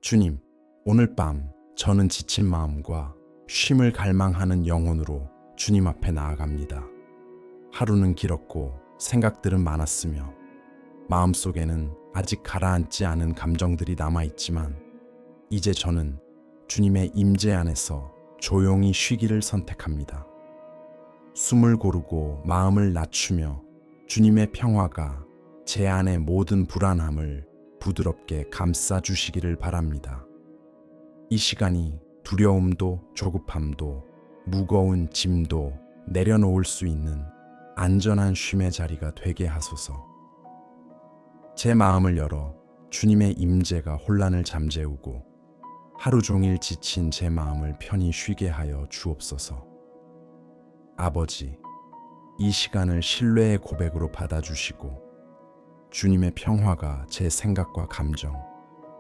주님, 오늘 밤 저는 지친 마음과 쉼을 갈망하는 영혼으로 주님 앞에 나아갑니다. 하루는 길었고 생각들은 많았으며 마음속에는 아직 가라앉지 않은 감정들이 남아있지만 이제 저는 주님의 임재 안에서 조용히 쉬기를 선택합니다. 숨을 고르고 마음을 낮추며 주님의 평화가 제 안의 모든 불안함을 부드럽게 감싸주시기를 바랍니다. 이 시간이 두려움도 조급함도 무거운 짐도 내려놓을 수 있는 안전한 쉼의 자리가 되게 하소서. 제 마음을 열어 주님의 임재가 혼란을 잠재우고 하루 종일 지친 제 마음을 편히 쉬게 하여 주옵소서. 아버지, 이 시간을 신뢰의 고백으로 받아주시고 주님의 평화가 제 생각과 감정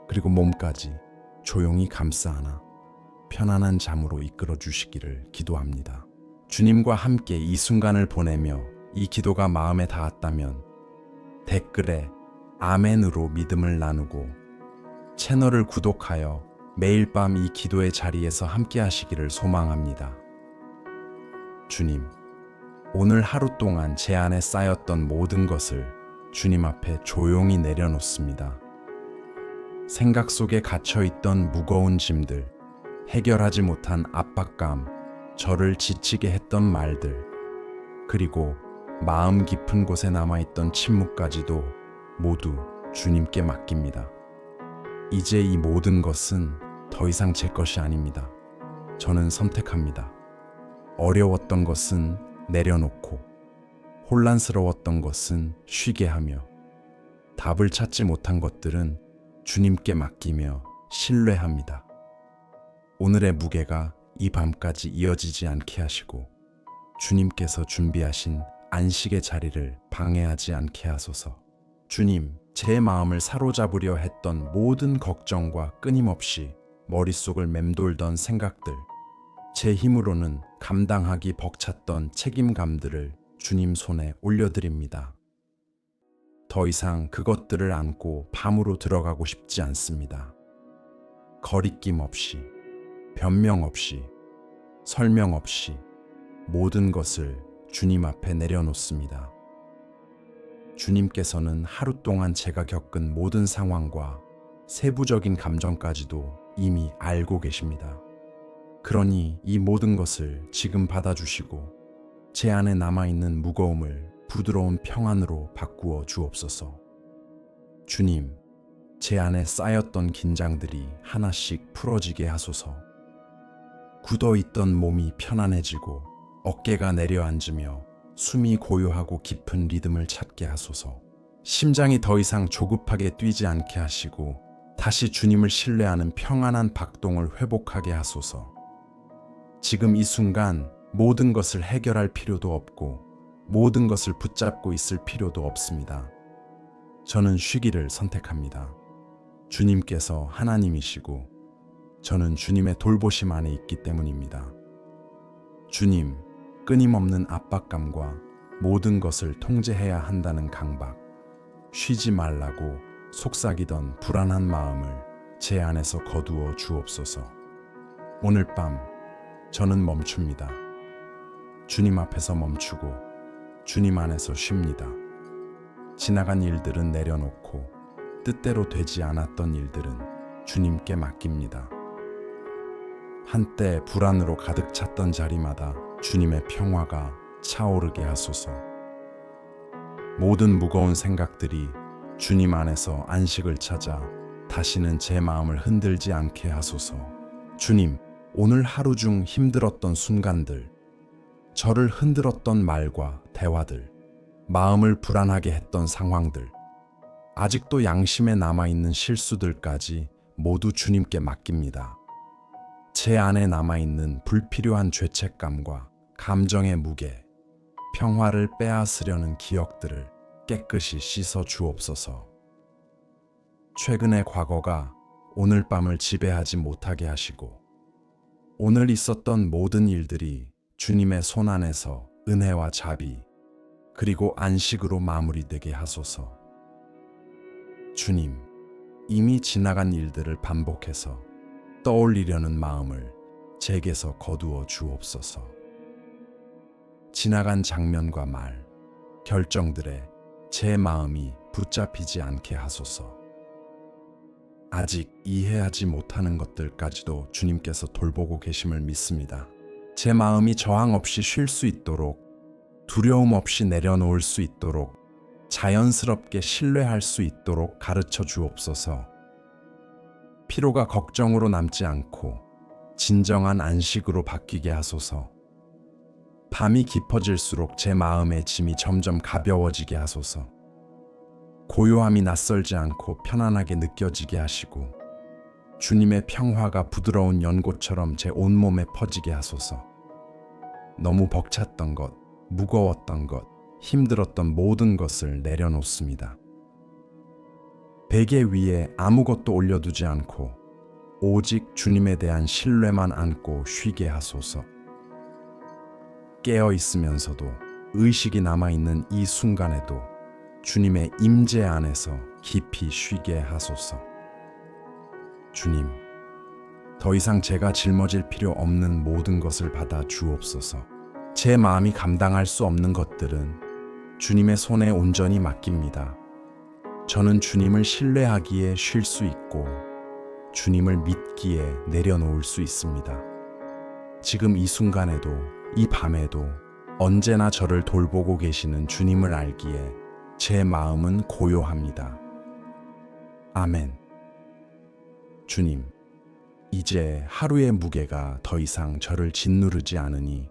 그리고 몸까지 조용히 감싸 안아 편안한 잠으로 이끌어 주시기를 기도합니다. 주님과 함께 이 순간을 보내며 이 기도가 마음에 닿았다면 댓글에 아멘으로 믿음을 나누고 채널을 구독하여 매일 밤 이 기도의 자리에서 함께 하시기를 소망합니다. 주님, 오늘 하루 동안 제 안에 쌓였던 모든 것을 주님 앞에 조용히 내려놓습니다. 생각 속에 갇혀있던 무거운 짐들, 해결하지 못한 압박감, 저를 지치게 했던 말들, 그리고 마음 깊은 곳에 남아있던 침묵까지도 모두 주님께 맡깁니다. 이제 이 모든 것은 더 이상 제 것이 아닙니다. 저는 선택합니다. 어려웠던 것은 내려놓고 혼란스러웠던 것은 쉬게 하며 답을 찾지 못한 것들은 주님께 맡기며 신뢰합니다. 오늘의 무게가 이 밤까지 이어지지 않게 하시고 주님께서 준비하신 안식의 자리를 방해하지 않게 하소서. 주님, 제 마음을 사로잡으려 했던 모든 걱정과 끊임없이 머릿속을 맴돌던 생각들, 제 힘으로는 감당하기 벅찼던 책임감들을 주님 손에 올려드립니다. 더 이상 그것들을 안고 밤으로 들어가고 싶지 않습니다. 거리낌 없이, 변명 없이, 설명 없이 모든 것을 주님 앞에 내려놓습니다. 주님께서는 하루 동안 제가 겪은 모든 상황과 세부적인 감정까지도 이미 알고 계십니다. 그러니 이 모든 것을 지금 받아주시고 제 안에 남아있는 무거움을 부드러운 평안으로 바꾸어 주옵소서. 주님, 제 안에 쌓였던 긴장들이 하나씩 풀어지게 하소서. 굳어있던 몸이 편안해지고 어깨가 내려앉으며 숨이 고요하고 깊은 리듬을 찾게 하소서. 심장이 더 이상 조급하게 뛰지 않게 하시고 다시 주님을 신뢰하는 평안한 박동을 회복하게 하소서. 지금 이 순간 모든 것을 해결할 필요도 없고 모든 것을 붙잡고 있을 필요도 없습니다. 저는 쉬기를 선택합니다. 주님께서 하나님이시고 저는 주님의 돌보심 안에 있기 때문입니다. 주님, 끊임없는 압박감과 모든 것을 통제해야 한다는 강박, 쉬지 말라고 속삭이던 불안한 마음을 제 안에서 거두어 주옵소서. 오늘 밤 저는 멈춥니다. 주님 앞에서 멈추고 주님 안에서 쉽니다. 지나간 일들은 내려놓고 뜻대로 되지 않았던 일들은 주님께 맡깁니다. 한때 불안으로 가득 찼던 자리마다 주님의 평화가 차오르게 하소서. 모든 무거운 생각들이 주님 안에서 안식을 찾아 다시는 제 마음을 흔들지 않게 하소서. 주님, 오늘 하루 중 힘들었던 순간들, 저를 흔들었던 말과 대화들, 마음을 불안하게 했던 상황들, 아직도 양심에 남아있는 실수들까지 모두 주님께 맡깁니다. 제 안에 남아있는 불필요한 죄책감과 감정의 무게, 평화를 빼앗으려는 기억들을 깨끗이 씻어 주옵소서. 최근의 과거가 오늘 밤을 지배하지 못하게 하시고 오늘 있었던 모든 일들이 주님의 손 안에서 은혜와 자비 그리고 안식으로 마무리되게 하소서. 주님, 이미 지나간 일들을 반복해서 떠올리려는 마음을 제게서 거두어 주옵소서. 지나간 장면과 말, 결정들에 제 마음이 붙잡히지 않게 하소서. 아직 이해하지 못하는 것들까지도 주님께서 돌보고 계심을 믿습니다. 제 마음이 저항 없이 쉴 수 있도록, 두려움 없이 내려놓을 수 있도록, 자연스럽게 신뢰할 수 있도록 가르쳐 주옵소서. 피로가 걱정으로 남지 않고 진정한 안식으로 바뀌게 하소서. 밤이 깊어질수록 제 마음의 짐이 점점 가벼워지게 하소서. 고요함이 낯설지 않고 편안하게 느껴지게 하시고 주님의 평화가 부드러운 연고처럼 제 온몸에 퍼지게 하소서. 너무 벅찼던 것, 무거웠던 것, 힘들었던 모든 것을 내려놓습니다. 베개 위에 아무것도 올려두지 않고 오직 주님에 대한 신뢰만 안고 쉬게 하소서. 깨어 있으면서도 의식이 남아있는 이 순간에도 주님의 임재 안에서 깊이 쉬게 하소서. 주님, 더 이상 제가 짊어질 필요 없는 모든 것을 받아 주옵소서. 제 마음이 감당할 수 없는 것들은 주님의 손에 온전히 맡깁니다. 저는 주님을 신뢰하기에 쉴 수 있고 주님을 믿기에 내려놓을 수 있습니다. 지금 이 순간에도, 이 밤에도 언제나 저를 돌보고 계시는 주님을 알기에 제 마음은 고요합니다. 아멘. 주님, 이제 하루의 무게가 더 이상 저를 짓누르지 않으니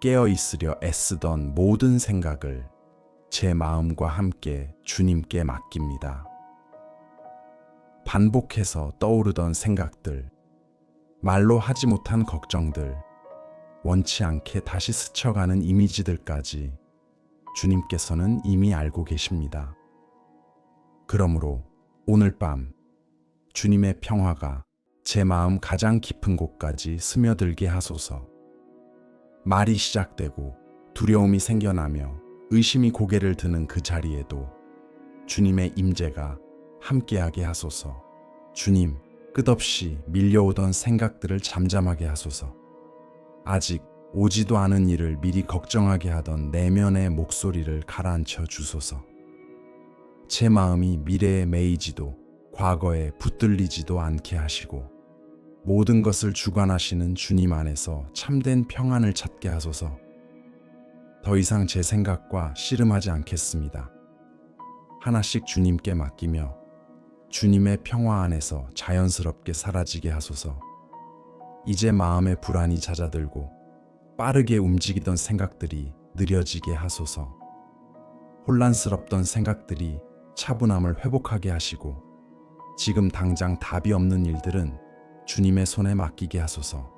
깨어 있으려 애쓰던 모든 생각을 제 마음과 함께 주님께 맡깁니다. 반복해서 떠오르던 생각들, 말로 하지 못한 걱정들, 원치 않게 다시 스쳐가는 이미지들까지 주님께서는 이미 알고 계십니다. 그러므로 오늘 밤 주님의 평화가 제 마음 가장 깊은 곳까지 스며들게 하소서. 말이 시작되고 두려움이 생겨나며 의심이 고개를 드는 그 자리에도 주님의 임재가 함께하게 하소서. 주님, 끝없이 밀려오던 생각들을 잠잠하게 하소서. 아직 오지도 않은 일을 미리 걱정하게 하던 내면의 목소리를 가라앉혀 주소서. 제 마음이 미래에 매이지도 과거에 붙들리지도 않게 하시고 모든 것을 주관하시는 주님 안에서 참된 평안을 찾게 하소서. 더 이상 제 생각과 씨름하지 않겠습니다. 하나씩 주님께 맡기며 주님의 평화 안에서 자연스럽게 사라지게 하소서. 이제 마음의 불안이 잦아들고 빠르게 움직이던 생각들이 느려지게 하소서. 혼란스럽던 생각들이 차분함을 회복하게 하시고 지금 당장 답이 없는 일들은 주님의 손에 맡기게 하소서.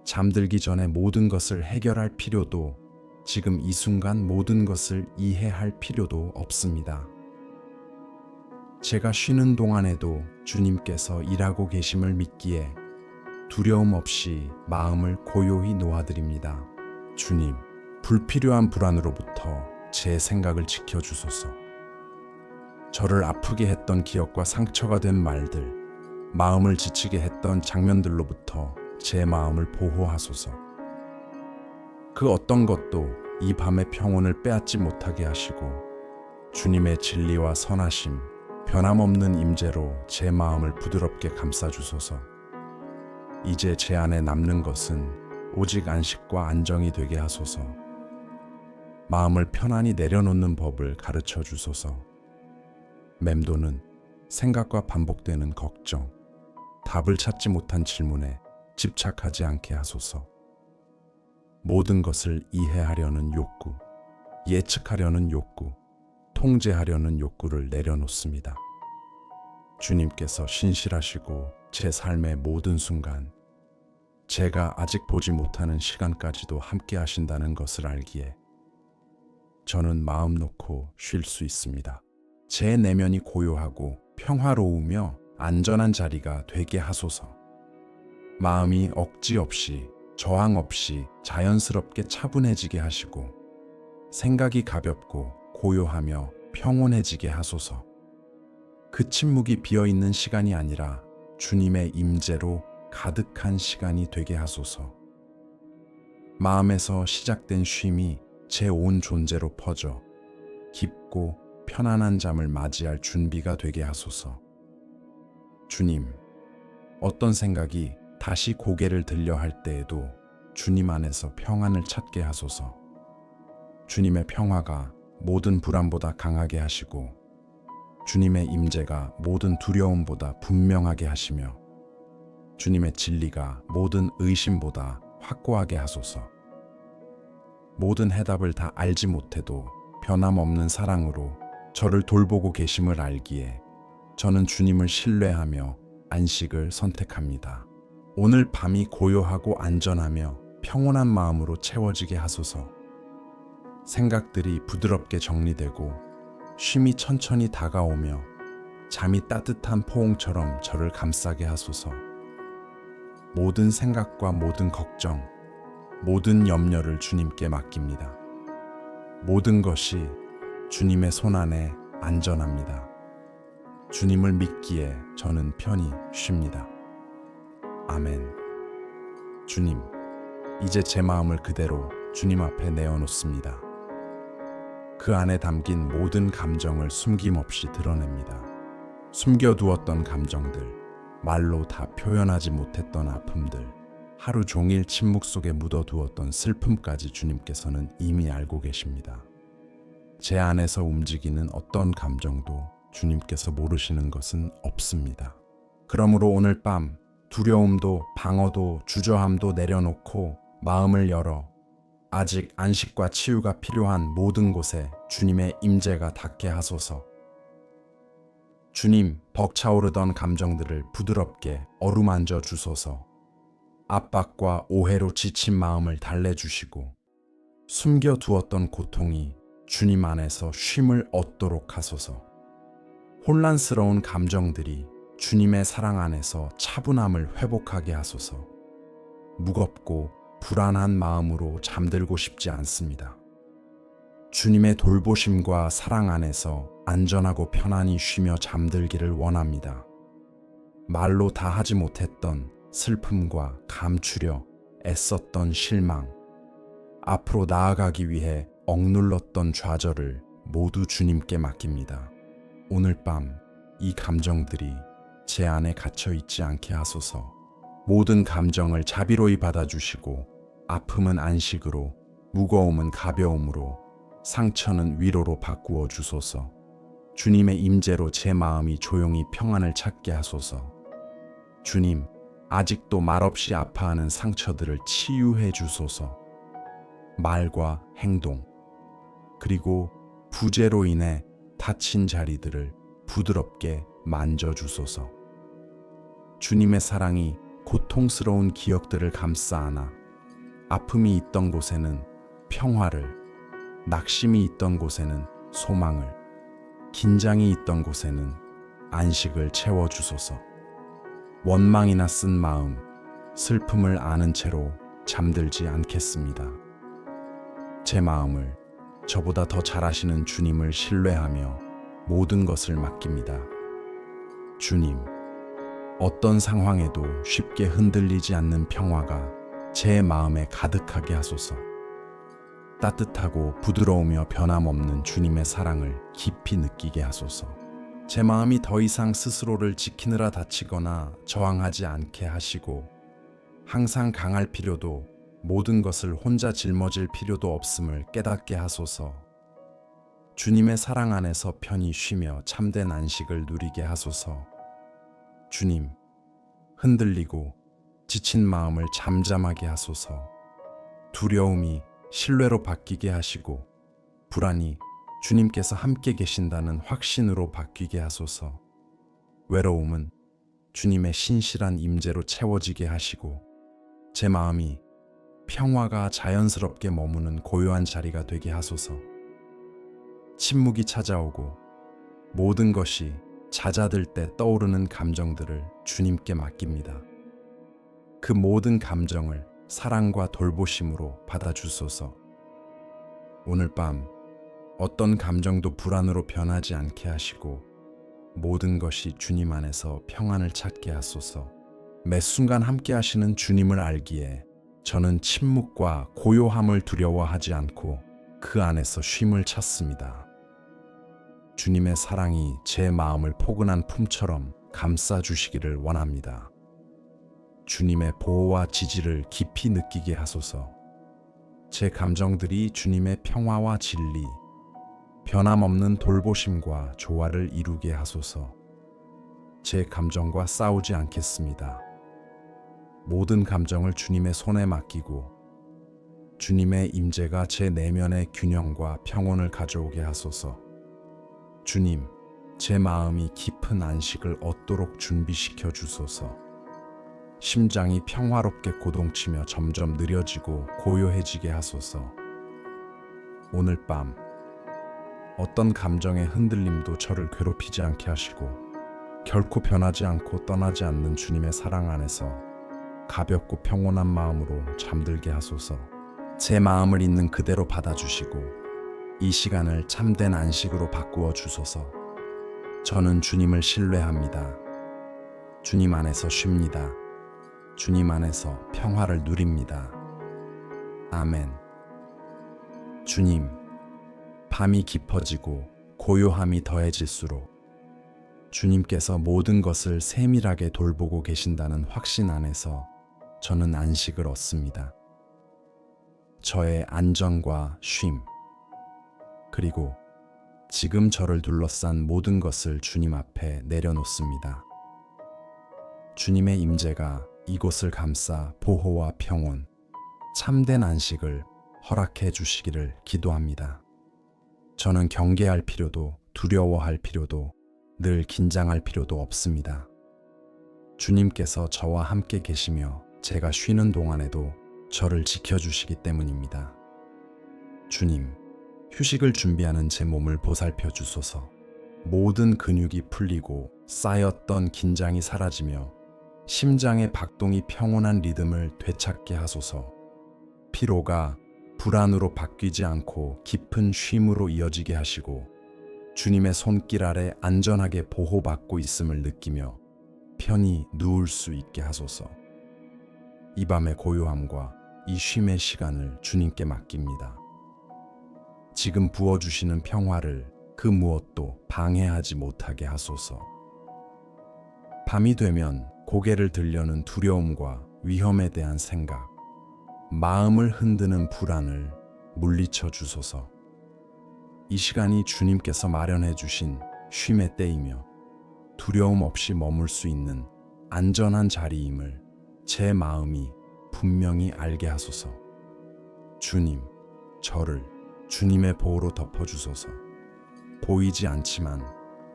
잠들기 전에 모든 것을 해결할 필요도 지금 이 순간 모든 것을 이해할 필요도 없습니다. 제가 쉬는 동안에도 주님께서 일하고 계심을 믿기에 두려움 없이 마음을 고요히 놓아드립니다. 주님, 불필요한 불안으로부터 제 생각을 지켜주소서. 저를 아프게 했던 기억과 상처가 된 말들, 마음을 지치게 했던 장면들로부터 제 마음을 보호하소서. 그 어떤 것도 이 밤의 평온을 빼앗지 못하게 하시고 주님의 진리와 선하심, 변함없는 임재로 제 마음을 부드럽게 감싸주소서. 이제 제 안에 남는 것은 오직 안식과 안정이 되게 하소서. 마음을 편안히 내려놓는 법을 가르쳐 주소서. 맴도는 생각과 반복되는 걱정, 답을 찾지 못한 질문에 집착하지 않게 하소서. 모든 것을 이해하려는 욕구, 예측하려는 욕구, 통제하려는 욕구를 내려놓습니다. 주님께서 신실하시고 제 삶의 모든 순간, 제가 아직 보지 못하는 시간까지도 함께 하신다는 것을 알기에 저는 마음 놓고 쉴 수 있습니다. 제 내면이 고요하고 평화로우며 안전한 자리가 되게 하소서. 마음이 억지 없이, 저항 없이 자연스럽게 차분해지게 하시고 생각이 가볍고 고요하며 평온해지게 하소서. 그 침묵이 비어 있는 시간이 아니라 주님의 임재로 가득한 시간이 되게 하소서. 마음에서 시작된 쉼이 제 온 존재로 퍼져 깊고 편안한 잠을 맞이할 준비가 되게 하소서. 주님, 어떤 생각이 다시 고개를 들려 할 때에도 주님 안에서 평안을 찾게 하소서. 주님의 평화가 모든 불안보다 강하게 하시고 주님의 임재가 모든 두려움보다 분명하게 하시며 주님의 진리가 모든 의심보다 확고하게 하소서. 모든 해답을 다 알지 못해도 변함없는 사랑으로 저를 돌보고 계심을 알기에 저는 주님을 신뢰하며 안식을 선택합니다. 오늘 밤이 고요하고 안전하며 평온한 마음으로 채워지게 하소서. 생각들이 부드럽게 정리되고 쉼이 천천히 다가오며 잠이 따뜻한 포옹처럼 저를 감싸게 하소서. 모든 생각과 모든 걱정, 모든 염려를 주님께 맡깁니다. 모든 것이 주님의 손안에 안전합니다. 주님을 믿기에 저는 편히 쉽니다. 아멘. 주님, 이제 제 마음을 그대로 주님 앞에 내어놓습니다. 그 안에 담긴 모든 감정을 숨김없이 드러냅니다. 숨겨두었던 감정들, 말로 다 표현하지 못했던 아픔들, 하루 종일 침묵 속에 묻어두었던 슬픔까지 주님께서는 이미 알고 계십니다. 제 안에서 움직이는 어떤 감정도 주님께서 모르시는 것은 없습니다. 그러므로 오늘 밤 두려움도 방어도 주저함도 내려놓고 마음을 열어 아직 안식과 치유가 필요한 모든 곳에 주님의 임재가 닿게 하소서. 주님, 벅차오르던 감정들을 부드럽게 어루만져 주소서. 압박과 오해로 지친 마음을 달래주시고 숨겨두었던 고통이 주님 안에서 쉼을 얻도록 하소서. 혼란스러운 감정들이 주님의 사랑 안에서 차분함을 회복하게 하소서. 무겁고 불안한 마음으로 잠들고 싶지 않습니다. 주님의 돌보심과 사랑 안에서 안전하고 편안히 쉬며 잠들기를 원합니다. 말로 다 하지 못했던 슬픔과 감추려 애썼던 실망, 앞으로 나아가기 위해 억눌렀던 좌절을 모두 주님께 맡깁니다. 오늘 밤 이 감정들이 제 안에 갇혀 있지 않게 하소서. 모든 감정을 자비로이 받아주시고 아픔은 안식으로, 무거움은 가벼움으로, 상처는 위로로 바꾸어 주소서. 주님의 임재로 제 마음이 조용히 평안을 찾게 하소서. 주님, 아직도 말없이 아파하는 상처들을 치유해 주소서. 말과 행동, 그리고 부재로 인해 다친 자리들을 부드럽게 만져주소서. 주님의 사랑이 고통스러운 기억들을 감싸 안아 아픔이 있던 곳에는 평화를, 낙심이 있던 곳에는 소망을, 긴장이 있던 곳에는 안식을 채워주소서. 원망이나 쓴 마음, 슬픔을 아는 채로 잠들지 않겠습니다. 제 마음을 저보다 더 잘아시는 주님을 신뢰하며 모든 것을 맡깁니다. 주님, 어떤 상황에도 쉽게 흔들리지 않는 평화가 제 마음에 가득하게 하소서. 따뜻하고 부드러우며 변함없는 주님의 사랑을 깊이 느끼게 하소서. 제 마음이 더 이상 스스로를 지키느라 다치거나 저항하지 않게 하시고 항상 강할 필요도 모든 것을 혼자 짊어질 필요도 없음을 깨닫게 하소서. 주님의 사랑 안에서 편히 쉬며 참된 안식을 누리게 하소서. 주님, 흔들리고 지친 마음을 잠잠하게 하소서. 두려움이 신뢰로 바뀌게 하시고 불안이 주님께서 함께 계신다는 확신으로 바뀌게 하소서. 외로움은 주님의 신실한 임재로 채워지게 하시고 제 마음이 평화가 자연스럽게 머무는 고요한 자리가 되게 하소서. 침묵이 찾아오고 모든 것이 잦아들 때 떠오르는 감정들을 주님께 맡깁니다. 그 모든 감정을 사랑과 돌보심으로 받아주소서. 오늘 밤 어떤 감정도 불안으로 변하지 않게 하시고 모든 것이 주님 안에서 평안을 찾게 하소서. 매 순간 함께 하시는 주님을 알기에 저는 침묵과 고요함을 두려워하지 않고 그 안에서 쉼을 찾습니다. 주님의 사랑이 제 마음을 포근한 품처럼 감싸 주시기를 원합니다. 주님의 보호와 지지를 깊이 느끼게 하소서. 제 감정들이 주님의 평화와 진리, 변함없는 돌보심과 조화를 이루게 하소서. 제 감정과 싸우지 않겠습니다. 모든 감정을 주님의 손에 맡기고 주님의 임재가 제 내면의 균형과 평온을 가져오게 하소서. 주님, 제 마음이 깊은 안식을 얻도록 준비시켜 주소서. 심장이 평화롭게 고동치며 점점 느려지고 고요해지게 하소서. 오늘 밤 어떤 감정의 흔들림도 저를 괴롭히지 않게 하시고 결코 변하지 않고 떠나지 않는 주님의 사랑 안에서 가볍고 평온한 마음으로 잠들게 하소서. 제 마음을 있는 그대로 받아주시고 이 시간을 참된 안식으로 바꾸어 주소서. 저는 주님을 신뢰합니다. 주님 안에서 쉽니다. 주님 안에서 평화를 누립니다. 아멘. 주님, 밤이 깊어지고 고요함이 더해질수록 주님께서 모든 것을 세밀하게 돌보고 계신다는 확신 안에서 저는 안식을 얻습니다. 저의 안정과 쉼, 그리고 지금 저를 둘러싼 모든 것을 주님 앞에 내려놓습니다. 주님의 임재가 이곳을 감싸 보호와 평온, 참된 안식을 허락해 주시기를 기도합니다. 저는 경계할 필요도 두려워할 필요도 늘 긴장할 필요도 없습니다. 주님께서 저와 함께 계시며 제가 쉬는 동안에도 저를 지켜주시기 때문입니다. 주님, 휴식을 준비하는 제 몸을 보살펴 주소서. 모든 근육이 풀리고 쌓였던 긴장이 사라지며 심장의 박동이 평온한 리듬을 되찾게 하소서. 피로가 불안으로 바뀌지 않고 깊은 쉼으로 이어지게 하시고 주님의 손길 아래 안전하게 보호받고 있음을 느끼며 편히 누울 수 있게 하소서. 이 밤의 고요함과 이 쉼의 시간을 주님께 맡깁니다. 지금 부어주시는 평화를 그 무엇도 방해하지 못하게 하소서. 밤이 되면 고개를 들려는 두려움과 위험에 대한 생각, 마음을 흔드는 불안을 물리쳐 주소서. 이 시간이 주님께서 마련해 주신 쉼의 때이며 두려움 없이 머물 수 있는 안전한 자리임을 제 마음이 분명히 알게 하소서. 주님, 저를 주님의 보호로 덮어주소서. 보이지 않지만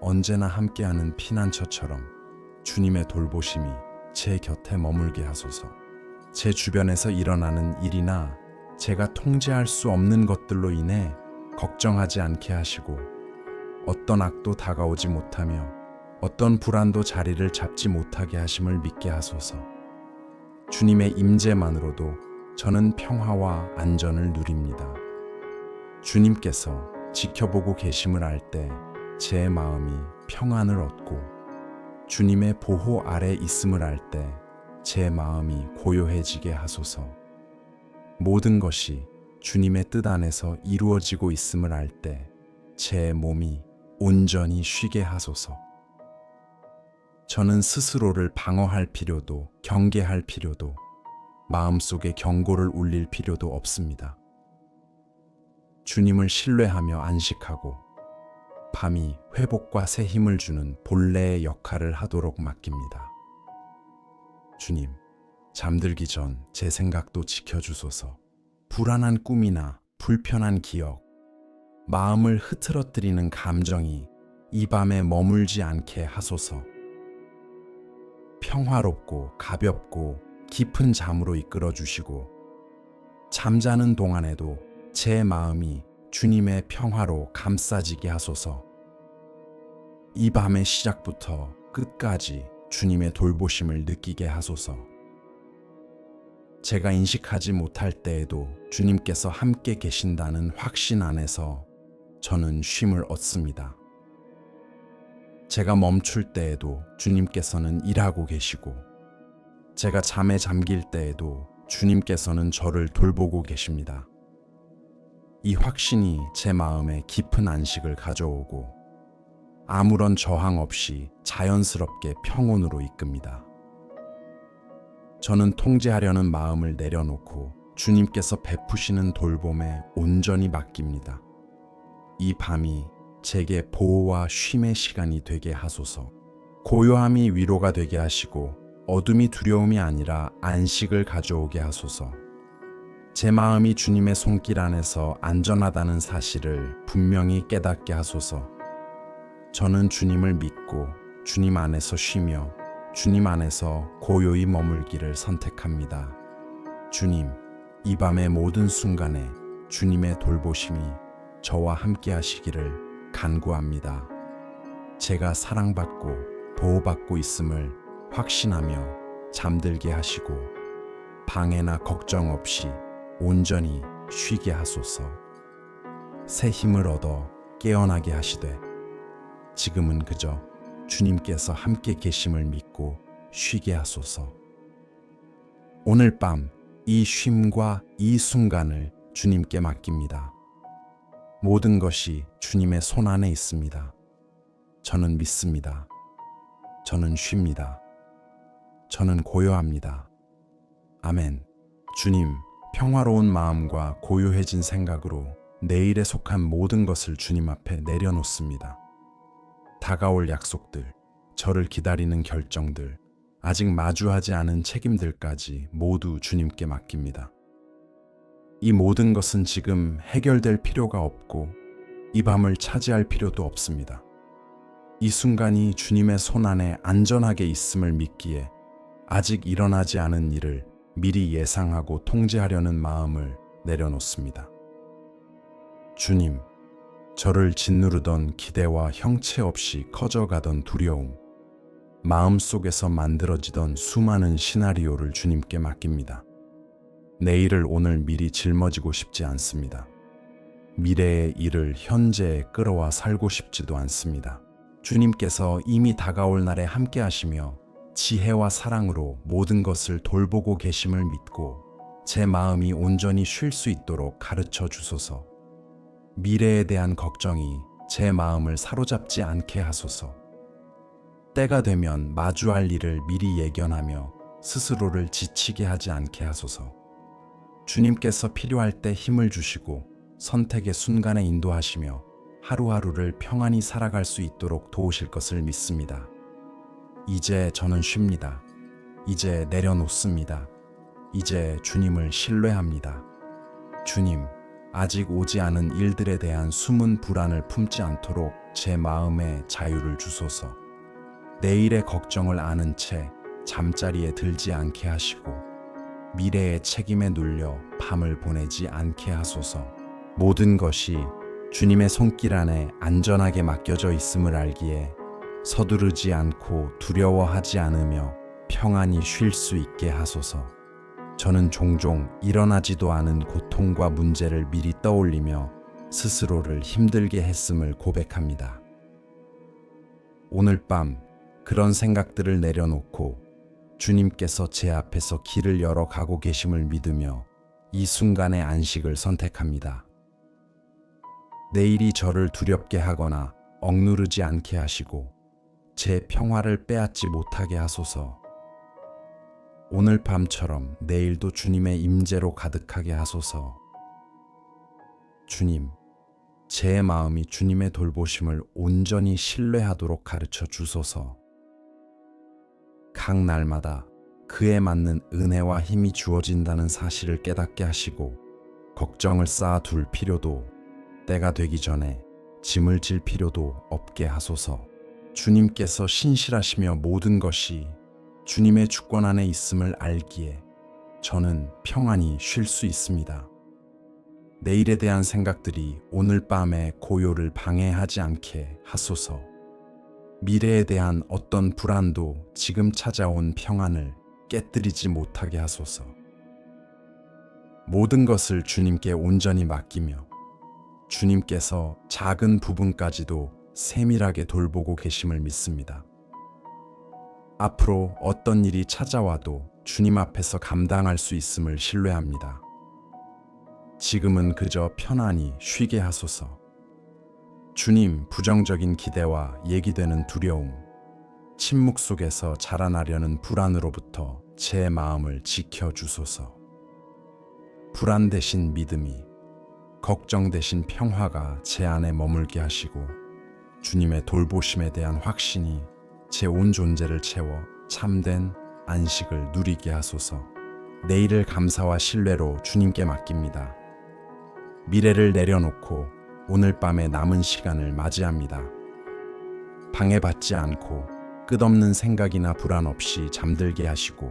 언제나 함께하는 피난처처럼 주님의 돌보심이 제 곁에 머물게 하소서. 제 주변에서 일어나는 일이나 제가 통제할 수 없는 것들로 인해 걱정하지 않게 하시고 어떤 악도 다가오지 못하며 어떤 불안도 자리를 잡지 못하게 하심을 믿게 하소서. 주님의 임재만으로도 저는 평화와 안전을 누립니다. 주님께서 지켜보고 계심을 알 때 제 마음이 평안을 얻고 주님의 보호 아래 있음을 알 때 제 마음이 고요해지게 하소서. 모든 것이 주님의 뜻 안에서 이루어지고 있음을 알 때 제 몸이 온전히 쉬게 하소서. 저는 스스로를 방어할 필요도 경계할 필요도 마음속에 경고를 울릴 필요도 없습니다. 주님을 신뢰하며 안식하고 밤이 회복과 새 힘을 주는 본래의 역할을 하도록 맡깁니다. 주님, 잠들기 전 제 생각도 지켜주소서. 불안한 꿈이나 불편한 기억, 마음을 흐트러뜨리는 감정이 이 밤에 머물지 않게 하소서. 평화롭고 가볍고 깊은 잠으로 이끌어 주시고 잠자는 동안에도 제 마음이 주님의 평화로 감싸지게 하소서. 이 밤의 시작부터 끝까지 주님의 돌보심을 느끼게 하소서. 제가 인식하지 못할 때에도 주님께서 함께 계신다는 확신 안에서 저는 쉼을 얻습니다. 제가 멈출 때에도 주님께서는 일하고 계시고, 제가 잠에 잠길 때에도 주님께서는 저를 돌보고 계십니다. 이 확신이 제 마음에 깊은 안식을 가져오고 아무런 저항 없이 자연스럽게 평온으로 이끕니다. 저는 통제하려는 마음을 내려놓고 주님께서 베푸시는 돌봄에 온전히 맡깁니다. 이 밤이 제게 보호와 쉼의 시간이 되게 하소서. 고요함이 위로가 되게 하시고 어둠이 두려움이 아니라 안식을 가져오게 하소서. 제 마음이 주님의 손길 안에서 안전하다는 사실을 분명히 깨닫게 하소서. 저는 주님을 믿고 주님 안에서 쉬며 주님 안에서 고요히 머물기를 선택합니다. 주님, 이 밤의 모든 순간에 주님의 돌보심이 저와 함께 하시기를 간구합니다. 제가 사랑받고 보호받고 있음을 확신하며 잠들게 하시고 방해나 걱정 없이 온전히 쉬게 하소서. 새 힘을 얻어 깨어나게 하시되 지금은 그저 주님께서 함께 계심을 믿고 쉬게 하소서. 오늘 밤 이 쉼과 이 순간을 주님께 맡깁니다. 모든 것이 주님의 손 안에 있습니다. 저는 믿습니다. 저는 쉽니다. 저는 고요합니다. 아멘. 주님, 평화로운 마음과 고요해진 생각으로 내일에 속한 모든 것을 주님 앞에 내려놓습니다. 다가올 약속들, 저를 기다리는 결정들, 아직 마주하지 않은 책임들까지 모두 주님께 맡깁니다. 이 모든 것은 지금 해결될 필요가 없고 이 밤을 차지할 필요도 없습니다. 이 순간이 주님의 손 안에 안전하게 있음을 믿기에 아직 일어나지 않은 일을 미리 예상하고 통제하려는 마음을 내려놓습니다. 주님, 저를 짓누르던 기대와 형체 없이 커져가던 두려움, 마음속에서 만들어지던 수많은 시나리오를 주님께 맡깁니다. 내일을 오늘 미리 짊어지고 싶지 않습니다. 미래의 일을 현재에 끌어와 살고 싶지도 않습니다. 주님께서 이미 다가올 날에 함께 하시며 지혜와 사랑으로 모든 것을 돌보고 계심을 믿고 제 마음이 온전히 쉴 수 있도록 가르쳐 주소서. 미래에 대한 걱정이 제 마음을 사로잡지 않게 하소서. 때가 되면 마주할 일을 미리 예견하며 스스로를 지치게 하지 않게 하소서. 주님께서 필요할 때 힘을 주시고 선택의 순간에 인도하시며 하루하루를 평안히 살아갈 수 있도록 도우실 것을 믿습니다. 이제 저는 쉽니다. 이제 내려놓습니다. 이제 주님을 신뢰합니다. 주님, 아직 오지 않은 일들에 대한 숨은 불안을 품지 않도록 제 마음에 자유를 주소서. 내일의 걱정을 아는 채 잠자리에 들지 않게 하시고 미래의 책임에 눌려 밤을 보내지 않게 하소서. 모든 것이 주님의 손길 안에 안전하게 맡겨져 있음을 알기에 서두르지 않고 두려워하지 않으며 평안히 쉴 수 있게 하소서. 저는 종종 일어나지도 않은 고통과 문제를 미리 떠올리며 스스로를 힘들게 했음을 고백합니다. 오늘 밤 그런 생각들을 내려놓고 주님께서 제 앞에서 길을 열어 가고 계심을 믿으며 이 순간의 안식을 선택합니다. 내일이 저를 두렵게 하거나 억누르지 않게 하시고 제 평화를 빼앗지 못하게 하소서. 오늘 밤처럼 내일도 주님의 임재로 가득하게 하소서. 주님, 제 마음이 주님의 돌보심을 온전히 신뢰하도록 가르쳐 주소서. 각 날마다 그에 맞는 은혜와 힘이 주어진다는 사실을 깨닫게 하시고 걱정을 쌓아둘 필요도 때가 되기 전에 짐을 질 필요도 없게 하소서. 주님께서 신실하시며 모든 것이 주님의 주권 안에 있음을 알기에 저는 평안히 쉴 수 있습니다. 내일에 대한 생각들이 오늘 밤의 고요를 방해하지 않게 하소서. 미래에 대한 어떤 불안도 지금 찾아온 평안을 깨뜨리지 못하게 하소서. 모든 것을 주님께 온전히 맡기며 주님께서 작은 부분까지도 세밀하게 돌보고 계심을 믿습니다. 앞으로 어떤 일이 찾아와도 주님 앞에서 감당할 수 있음을 신뢰합니다. 지금은 그저 편안히 쉬게 하소서. 주님, 부정적인 기대와 얘기되는 두려움, 침묵 속에서 자라나려는 불안으로부터 제 마음을 지켜주소서. 불안 대신 믿음이, 걱정 대신 평화가 제 안에 머물게 하시고 주님의 돌보심에 대한 확신이 제 온 존재를 채워 참된 안식을 누리게 하소서. 내일을 감사와 신뢰로 주님께 맡깁니다. 미래를 내려놓고 오늘 밤의 남은 시간을 맞이합니다. 방해받지 않고 끝없는 생각이나 불안 없이 잠들게 하시고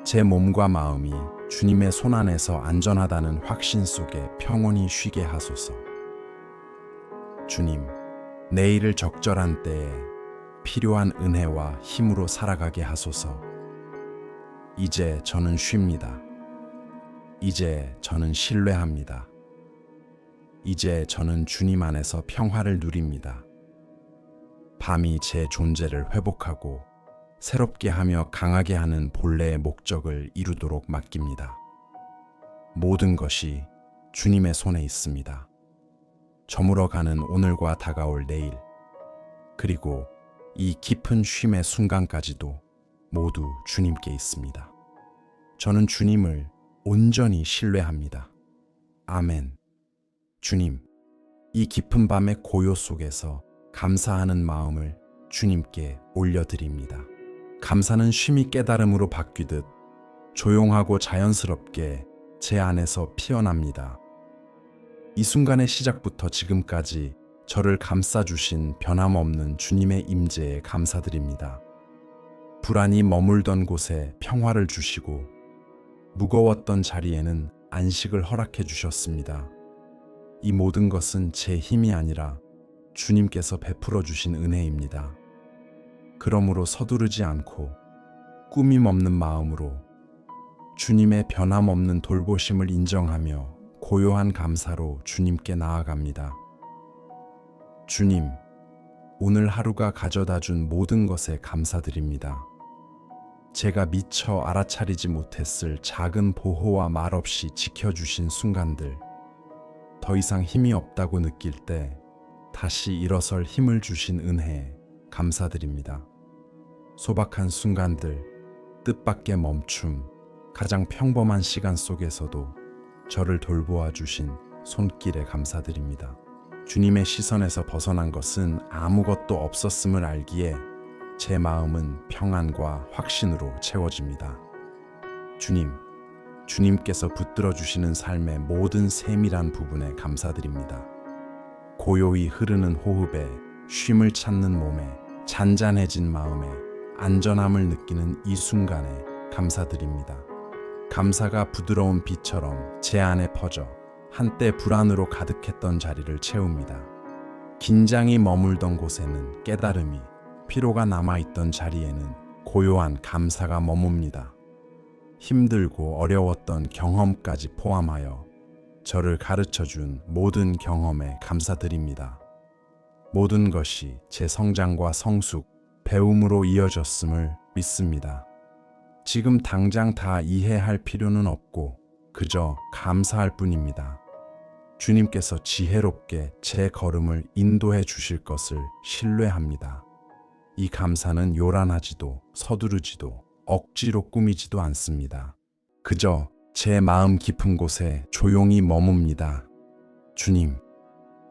제 몸과 마음이 주님의 손안에서 안전하다는 확신 속에 평온히 쉬게 하소서. 주님, 내일을 적절한 때에 필요한 은혜와 힘으로 살아가게 하소서. 이제 저는 쉽니다. 이제 저는 신뢰합니다. 이제 저는 주님 안에서 평화를 누립니다. 밤이 제 존재를 회복하고 새롭게 하며 강하게 하는 본래의 목적을 이루도록 맡깁니다. 모든 것이 주님의 손에 있습니다. 저물어가는 오늘과 다가올 내일, 그리고 이 깊은 쉼의 순간까지도 모두 주님께 있습니다. 저는 주님을 온전히 신뢰합니다. 아멘. 주님, 이 깊은 밤의 고요 속에서 감사하는 마음을 주님께 올려드립니다. 감사는 쉼이 깨달음으로 바뀌듯 조용하고 자연스럽게 제 안에서 피어납니다. 이 순간의 시작부터 지금까지 저를 감싸주신 변함없는 주님의 임재에 감사드립니다. 불안이 머물던 곳에 평화를 주시고 무거웠던 자리에는 안식을 허락해 주셨습니다. 이 모든 것은 제 힘이 아니라 주님께서 베풀어 주신 은혜입니다. 그러므로 서두르지 않고 꾸밈 없는 마음으로 주님의 변함없는 돌보심을 인정하며 고요한 감사로 주님께 나아갑니다. 주님, 오늘 하루가 가져다 준 모든 것에 감사드립니다. 제가 미처 알아차리지 못했을 작은 보호와 말없이 지켜주신 순간들, 더 이상 힘이 없다고 느낄 때 다시 일어설 힘을 주신 은혜에 감사드립니다. 소박한 순간들, 뜻밖의 멈춤, 가장 평범한 시간 속에서도 저를 돌보아 주신 손길에 감사드립니다. 주님의 시선에서 벗어난 것은 아무것도 없었음을 알기에 제 마음은 평안과 확신으로 채워집니다. 주님, 주님께서 붙들어 주시는 삶의 모든 세밀한 부분에 감사드립니다. 고요히 흐르는 호흡에, 쉼을 찾는 몸에, 잔잔해진 마음에 안전함을 느끼는 이 순간에 감사드립니다. 감사가 부드러운 비처럼 제 안에 퍼져 한때 불안으로 가득했던 자리를 채웁니다. 긴장이 머물던 곳에는 깨달음이, 피로가 남아있던 자리에는 고요한 감사가 머뭅니다. 힘들고 어려웠던 경험까지 포함하여 저를 가르쳐준 모든 경험에 감사드립니다. 모든 것이 제 성장과 성숙, 배움으로 이어졌음을 믿습니다. 지금 당장 다 이해할 필요는 없고 그저 감사할 뿐입니다. 주님께서 지혜롭게 제 걸음을 인도해 주실 것을 신뢰합니다. 이 감사는 요란하지도 서두르지도 억지로 꾸미지도 않습니다. 그저 제 마음 깊은 곳에 조용히 머뭅니다. 주님,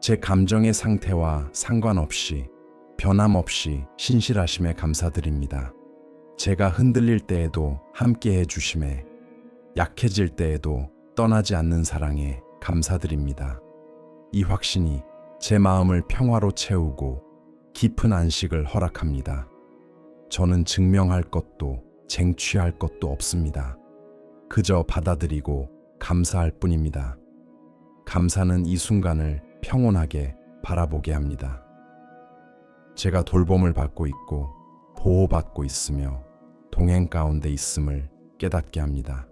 제 감정의 상태와 상관없이 변함없이 신실하심에 감사드립니다. 제가 흔들릴 때에도 함께 해주심에, 약해질 때에도 떠나지 않는 사랑에 감사드립니다. 이 확신이 제 마음을 평화로 채우고 깊은 안식을 허락합니다. 저는 증명할 것도 쟁취할 것도 없습니다. 그저 받아들이고 감사할 뿐입니다. 감사는 이 순간을 평온하게 바라보게 합니다. 제가 돌봄을 받고 있고 보호받고 있으며 동행 가운데 있음을 깨닫게 합니다.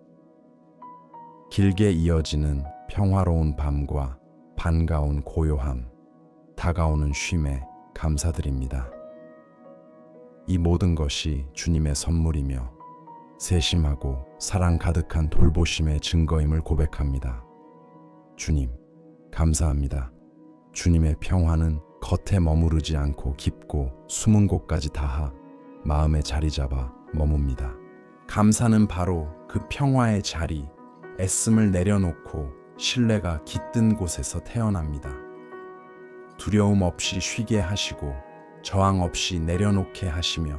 길게 이어지는 평화로운 밤과 반가운 고요함, 다가오는 쉼에 감사드립니다. 이 모든 것이 주님의 선물이며 세심하고 사랑 가득한 돌보심의 증거임을 고백합니다. 주님, 감사합니다. 주님의 평화는 겉에 머무르지 않고 깊고 숨은 곳까지 닿아 마음에 자리 잡아 머뭅니다. 감사는 바로 그 평화의 자리, 애씀을 내려놓고 신뢰가 깃든 곳에서 태어납니다. 두려움 없이 쉬게 하시고 저항 없이 내려놓게 하시며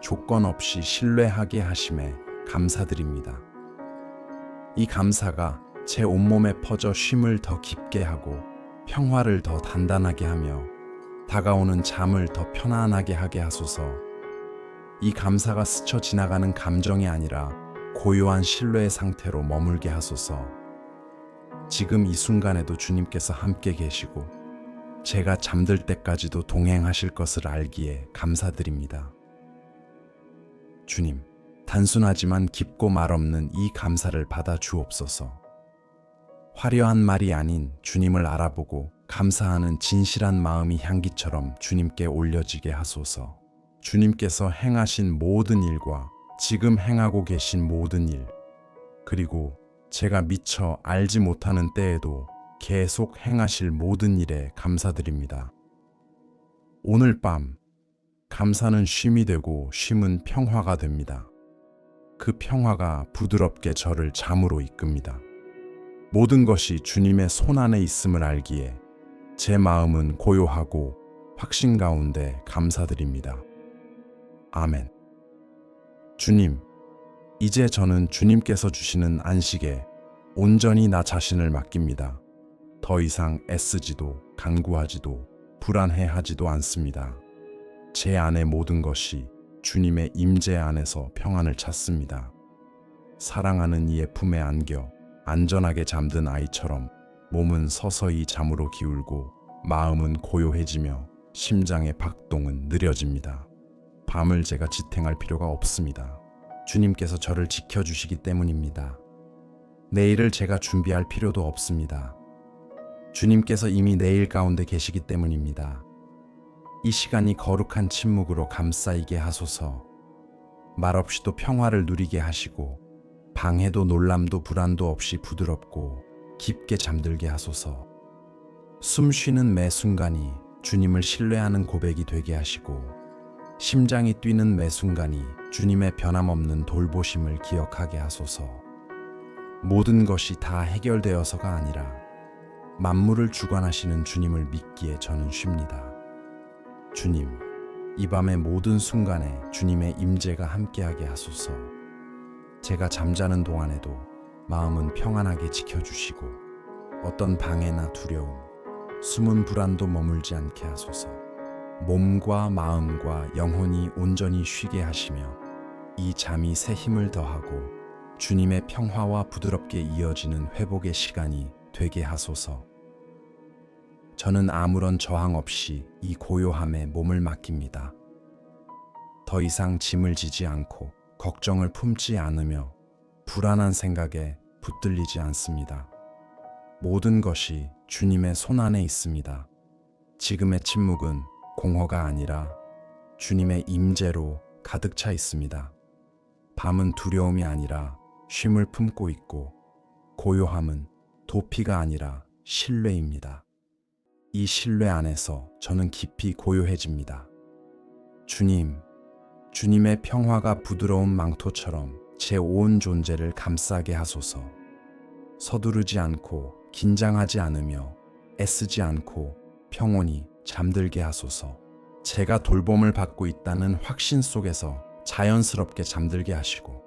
조건 없이 신뢰하게 하심에 감사드립니다. 이 감사가 제 온몸에 퍼져 쉼을 더 깊게 하고 평화를 더 단단하게 하며 다가오는 잠을 더 편안하게 하게 하소서. 이 감사가 스쳐 지나가는 감정이 아니라 고요한 신뢰의 상태로 머물게 하소서. 지금 이 순간에도 주님께서 함께 계시고 제가 잠들 때까지도 동행하실 것을 알기에 감사드립니다. 주님, 단순하지만 깊고 말없는 이 감사를 받아 주옵소서. 화려한 말이 아닌 주님을 알아보고 감사하는 진실한 마음이 향기처럼 주님께 올려지게 하소서. 주님께서 행하신 모든 일과 지금 행하고 계신 모든 일, 그리고 제가 미처 알지 못하는 때에도 계속 행하실 모든 일에 감사드립니다. 오늘 밤, 감사는 쉼이 되고 쉼은 평화가 됩니다. 그 평화가 부드럽게 저를 잠으로 이끕니다. 모든 것이 주님의 손안에 있음을 알기에 제 마음은 고요하고 확신 가운데 감사드립니다. 아멘. 주님, 이제 저는 주님께서 주시는 안식에 온전히 나 자신을 맡깁니다. 더 이상 애쓰지도 간구하지도 불안해하지도 않습니다. 제 안의 모든 것이 주님의 임재 안에서 평안을 찾습니다. 사랑하는 이의 품에 안겨 안전하게 잠든 아이처럼 몸은 서서히 잠으로 기울고 마음은 고요해지며 심장의 박동은 느려집니다. 밤을 제가 지탱할 필요가 없습니다. 주님께서 저를 지켜주시기 때문입니다. 내일을 제가 준비할 필요도 없습니다. 주님께서 이미 내일 가운데 계시기 때문입니다. 이 시간이 거룩한 침묵으로 감싸이게 하소서. 말없이도 평화를 누리게 하시고 방해도 놀람도 불안도 없이 부드럽고 깊게 잠들게 하소서. 숨 쉬는 매 순간이 주님을 신뢰하는 고백이 되게 하시고 심장이 뛰는 매 순간이 주님의 변함없는 돌보심을 기억하게 하소서. 모든 것이 다 해결되어서가 아니라 만물을 주관하시는 주님을 믿기에 저는 쉽니다. 주님, 이 밤의 모든 순간에 주님의 임재가 함께하게 하소서. 제가 잠자는 동안에도 마음은 평안하게 지켜주시고 어떤 방해나 두려움, 숨은 불안도 머물지 않게 하소서. 몸과 마음과 영혼이 온전히 쉬게 하시며 이 잠이 새 힘을 더하고 주님의 평화와 부드럽게 이어지는 회복의 시간이 되게 하소서. 저는 아무런 저항 없이 이 고요함에 몸을 맡깁니다. 더 이상 짐을 지지 않고 걱정을 품지 않으며 불안한 생각에 붙들리지 않습니다. 모든 것이 주님의 손안에 있습니다. 지금의 침묵은 공허가 아니라 주님의 임재로 가득 차 있습니다. 밤은 두려움이 아니라 쉼을 품고 있고 고요함은 도피가 아니라 신뢰입니다. 이 신뢰 안에서 저는 깊이 고요해집니다. 주님, 주님의 평화가 부드러운 망토처럼 제 온 존재를 감싸게 하소서. 서두르지 않고 긴장하지 않으며 애쓰지 않고 평온히 잠들게 하소서. 제가 돌봄을 받고 있다는 확신 속에서 자연스럽게 잠들게 하시고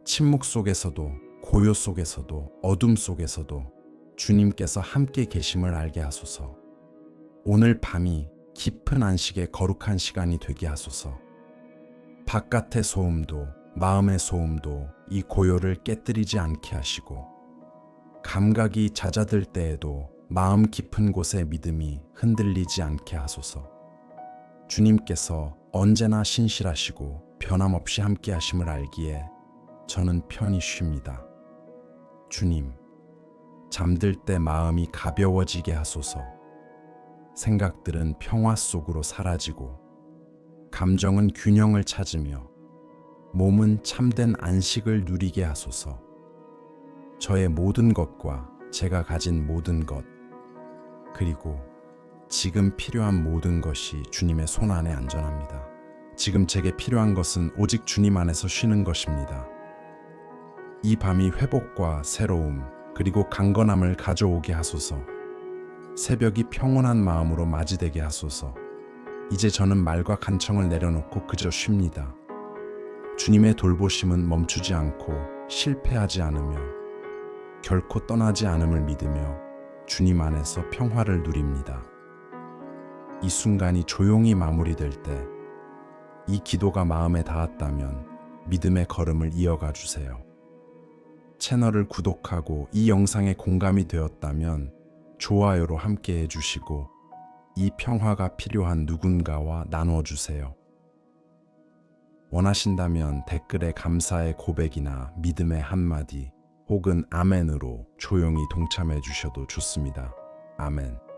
침묵 속에서도 고요 속에서도 어둠 속에서도 주님께서 함께 계심을 알게 하소서. 오늘 밤이 깊은 안식의 거룩한 시간이 되게 하소서. 바깥의 소음도 마음의 소음도 이 고요를 깨뜨리지 않게 하시고 감각이 잦아들 때에도 마음 깊은 곳의 믿음이 흔들리지 않게 하소서. 주님께서 언제나 신실하시고 변함없이 함께 하심을 알기에 저는 편히 쉽니다. 주님, 잠들 때 마음이 가벼워지게 하소서. 생각들은 평화 속으로 사라지고 감정은 균형을 찾으며 몸은 참된 안식을 누리게 하소서. 저의 모든 것과 제가 가진 모든 것, 그리고 지금 필요한 모든 것이 주님의 손 안에 안전합니다. 지금 제게 필요한 것은 오직 주님 안에서 쉬는 것입니다. 이 밤이 회복과 새로움, 그리고 강건함을 가져오게 하소서. 새벽이 평온한 마음으로 맞이되게 하소서. 이제 저는 말과 간청을 내려놓고 그저 쉽니다. 주님의 돌보심은 멈추지 않고 실패하지 않으며 결코 떠나지 않음을 믿으며 주님 안에서 평화를 누립니다. 이 순간이 조용히 마무리될 때 이 기도가 마음에 닿았다면 믿음의 걸음을 이어가 주세요. 채널을 구독하고 이 영상에 공감이 되었다면 좋아요로 함께 해주시고 이 평화가 필요한 누군가와 나누어 주세요. 원하신다면 댓글에 감사의 고백이나 믿음의 한마디 혹은 아멘으로 조용히 동참해 주셔도 좋습니다. 아멘.